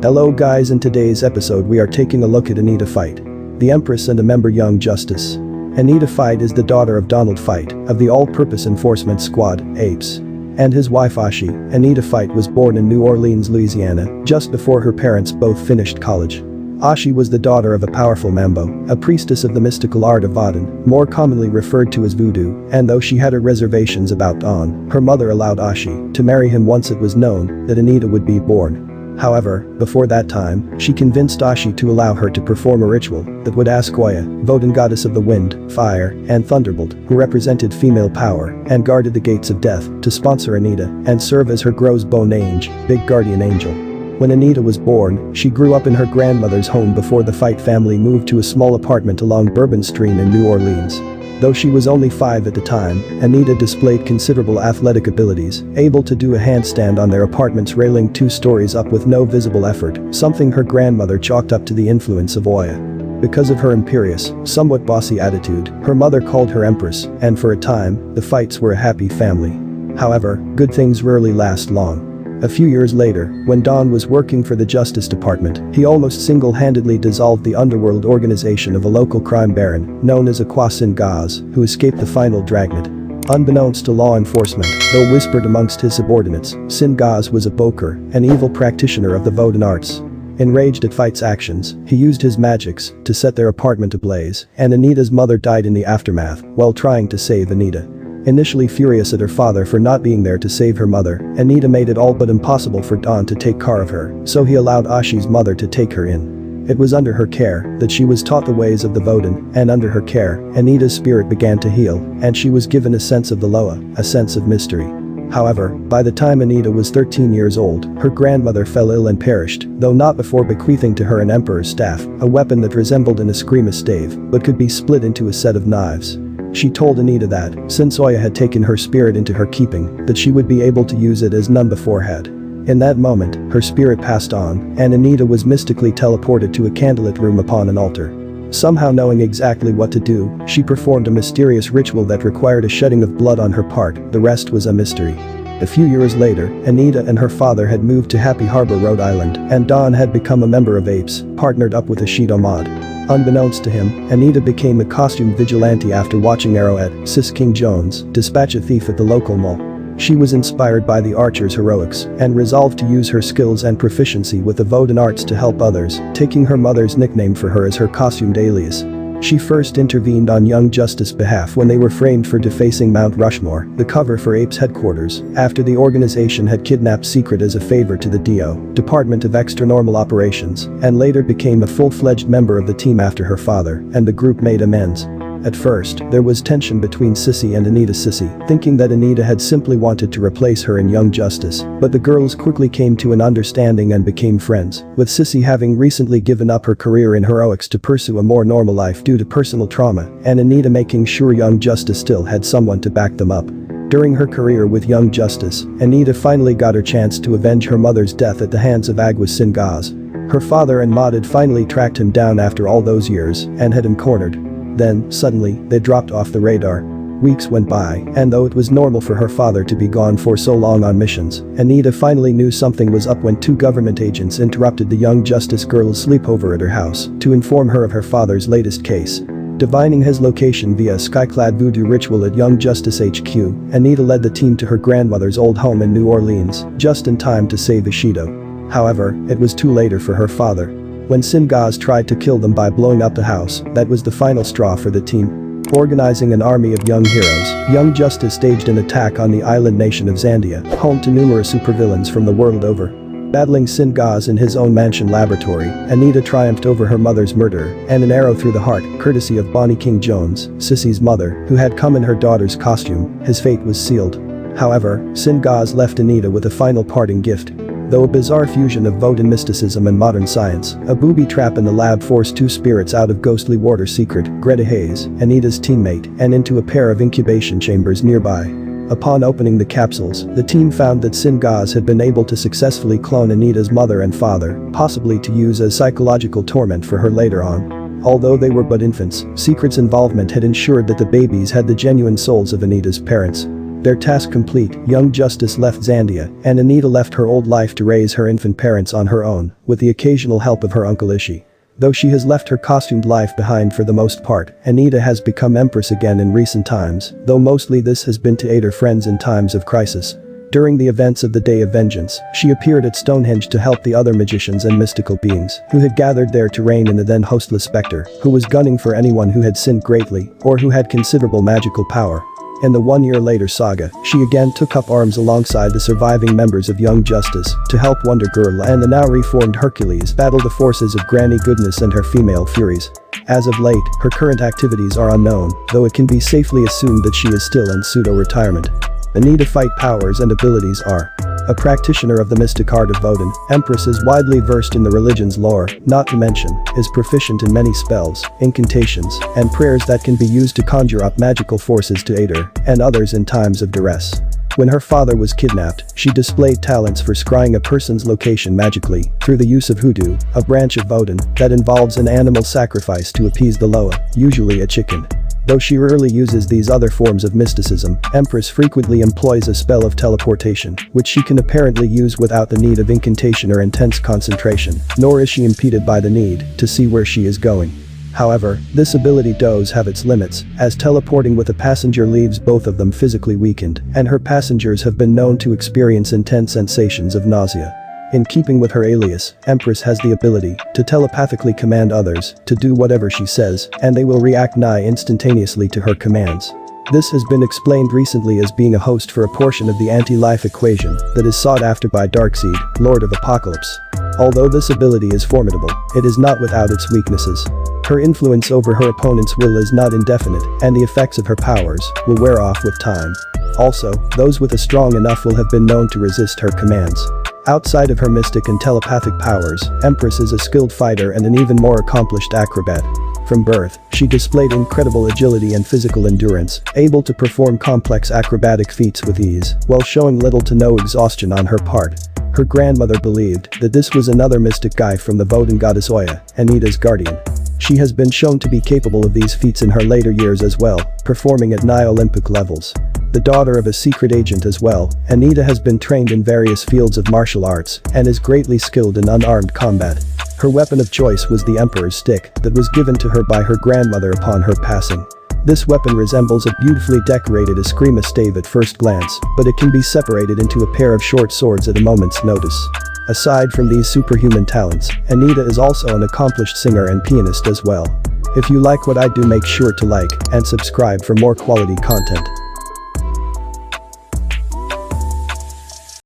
Hello guys, in today's episode we are taking a look at Anita Fite, the Empress and a member Young Justice. Anita Fite is the daughter of Donald Fite of the All-Purpose Enforcement Squad, APES. And his wife Ashi. Anita Fite was born in New Orleans, Louisiana, just before her parents both finished college. Ashi was the daughter of a powerful Mambo, a priestess of the mystical art of Vodun, more commonly referred to as voodoo, and though she had her reservations about Don, her mother allowed Ashi to marry him once it was known that Anita would be born. However, before that time, she convinced Ashi to allow her to perform a ritual that would ask Oya, Vodun goddess of the wind, fire, and thunderbolt, who represented female power and guarded the gates of death, to sponsor Anita and serve as her grows bone age, big guardian angel. When Anita was born, she grew up in her grandmother's home before the Fite family moved to a small apartment along Bourbon Street in New Orleans. Though she was only 5 at the time, Anita displayed considerable athletic abilities, able to do a handstand on their apartment's railing 2 stories up with no visible effort, something her grandmother chalked up to the influence of Oya. Because of her imperious, somewhat bossy attitude, her mother called her Empress, and for a time, the Fites were a happy family. However, good things rarely last long. A few years later, when Don was working for the Justice Department, he almost single-handedly dissolved the underworld organization of a local crime baron known as Agua Sin Gaaz, who escaped the final dragnet. Unbeknownst to law enforcement, though whispered amongst his subordinates, Sin Gaaz was a boker, an evil practitioner of the Vodun arts. Enraged at Fite's actions, he used his magics to set their apartment ablaze, and Anita's mother died in the aftermath while trying to save Anita. Initially furious at her father for not being there to save her mother, Anita made it all but impossible for Don to take care of her, so he allowed Ashi's mother to take her in. It was under her care that she was taught the ways of the Vodun, and under her care, Anita's spirit began to heal, and she was given a sense of the Loa, a sense of mystery. However, by the time Anita was 13 years old, her grandmother fell ill and perished, though not before bequeathing to her an emperor's staff, a weapon that resembled an eskrima stave, but could be split into a set of knives. She told Anita that, since Oya had taken her spirit into her keeping, that she would be able to use it as none before had. In that moment, her spirit passed on, and Anita was mystically teleported to a candlelit room upon an altar. Somehow knowing exactly what to do, she performed a mysterious ritual that required a shedding of blood on her part, the rest was a mystery. A few years later, Anita and her father had moved to Happy Harbor, Rhode Island, and Don had become a member of APES, partnered up with a Shido mod. Unbeknownst to him, Anita became a costume vigilante after watching Arrowhead, Sis King Jones, dispatch a thief at the local mall. She was inspired by the archer's heroics and resolved to use her skills and proficiency with the Vodun arts to help others, taking her mother's nickname for her as her costumed alias. She first intervened on Young Justice's behalf when they were framed for defacing Mount Rushmore, the cover for APES headquarters, after the organization had kidnapped Secret as a favor to the DO, Department of Extranormal Operations, and later became a full-fledged member of the team after her father, and the group made amends. At first, there was tension between Sissy and Anita. Sissy, thinking that Anita had simply wanted to replace her in Young Justice, but the girls quickly came to an understanding and became friends, with Sissy having recently given up her career in heroics to pursue a more normal life due to personal trauma, and Anita making sure Young Justice still had someone to back them up. During her career with Young Justice, Anita finally got her chance to avenge her mother's death at the hands of Agua Sin Gaaz. Her father and Maud had finally tracked him down after all those years and had him cornered. Then, suddenly, they dropped off the radar. Weeks went by, and though it was normal for her father to be gone for so long on missions, Anita finally knew something was up when 2 government agents interrupted the Young Justice girl's sleepover at her house to inform her of her father's latest case. Divining his location via a sky-clad voodoo ritual at Young Justice HQ, Anita led the team to her grandmother's old home in New Orleans, just in time to save Ishido. However, it was too late for her father. When Sin Gaaz tried to kill them by blowing up the house, that was the final straw for the team. Organizing an army of young heroes, Young Justice staged an attack on the island nation of Zandia, home to numerous supervillains from the world over. Battling Sin Gaaz in his own mansion laboratory, Anita triumphed over her mother's murderer, and an arrow through the heart, courtesy of Bonnie King Jones, Sissy's mother, who had come in her daughter's costume, his fate was sealed. However, Sin Gaaz left Anita with a final parting gift. Though a bizarre fusion of Vodun mysticism and modern science, a booby trap in the lab forced 2 spirits out of ghostly water Secret, Greta Hayes, Anita's teammate, and into a pair of incubation chambers nearby. Upon opening the capsules, the team found that Sin Gaaz had been able to successfully clone Anita's mother and father, possibly to use as psychological torment for her later on. Although they were but infants, Secret's involvement had ensured that the babies had the genuine souls of Anita's parents. Their task complete, young Justice left Zandia, and Anita left her old life to raise her infant parents on her own, with the occasional help of her uncle Ishi. Though she has left her costumed life behind for the most part, Anita has become Empress again in recent times, though mostly this has been to aid her friends in times of crisis. During the events of the Day of Vengeance, she appeared at Stonehenge to help the other magicians and mystical beings who had gathered there to reign in the then hostless Spectre, who was gunning for anyone who had sinned greatly or who had considerable magical power. In the 1 year later saga, she again took up arms alongside the surviving members of Young Justice to help Wonder Girl and the now reformed Hercules battle the forces of Granny Goodness and her Female Furies. As of late, her current activities are unknown, though it can be safely assumed that she is still in pseudo-retirement. Anita Fite powers and abilities are: a practitioner of the mystic art of Vodun, Empress is widely versed in the religion's lore, not to mention, is proficient in many spells, incantations, and prayers that can be used to conjure up magical forces to aid her and others in times of duress. When her father was kidnapped, she displayed talents for scrying a person's location magically through the use of hoodoo, a branch of Vodun that involves an animal sacrifice to appease the Loa, usually a chicken. Though she rarely uses these other forms of mysticism, Empress frequently employs a spell of teleportation, which she can apparently use without the need of incantation or intense concentration, nor is she impeded by the need to see where she is going. However, this ability does have its limits, as teleporting with a passenger leaves both of them physically weakened, and her passengers have been known to experience intense sensations of nausea. In keeping with her alias, Empress has the ability to telepathically command others to do whatever she says, and they will react nigh instantaneously to her commands. This has been explained recently as being a host for a portion of the anti-life equation that is sought after by Darkseid, Lord of Apocalypse. Although this ability is formidable, it is not without its weaknesses. Her influence over her opponent's will is not indefinite, and the effects of her powers will wear off with time. Also, those with a strong enough will have been known to resist her commands. Outside of her mystic and telepathic powers, Empress is a skilled fighter and an even more accomplished acrobat. From birth, she displayed incredible agility and physical endurance, able to perform complex acrobatic feats with ease, while showing little to no exhaustion on her part. Her grandmother believed that this was another mystic guy from the Vodun goddess Oya, Anita's guardian. She has been shown to be capable of these feats in her later years as well, performing at nigh Olympic levels. The daughter of a secret agent as well, Anita has been trained in various fields of martial arts and is greatly skilled in unarmed combat. Her weapon of choice was the Emperor's stick that was given to her by her grandmother upon her passing. This weapon resembles a beautifully decorated eskrima stave at first glance, but it can be separated into a pair of short swords at a moment's notice. Aside from these superhuman talents, Anita is also an accomplished singer and pianist as well. If you like what I do, make sure to like and subscribe for more quality content.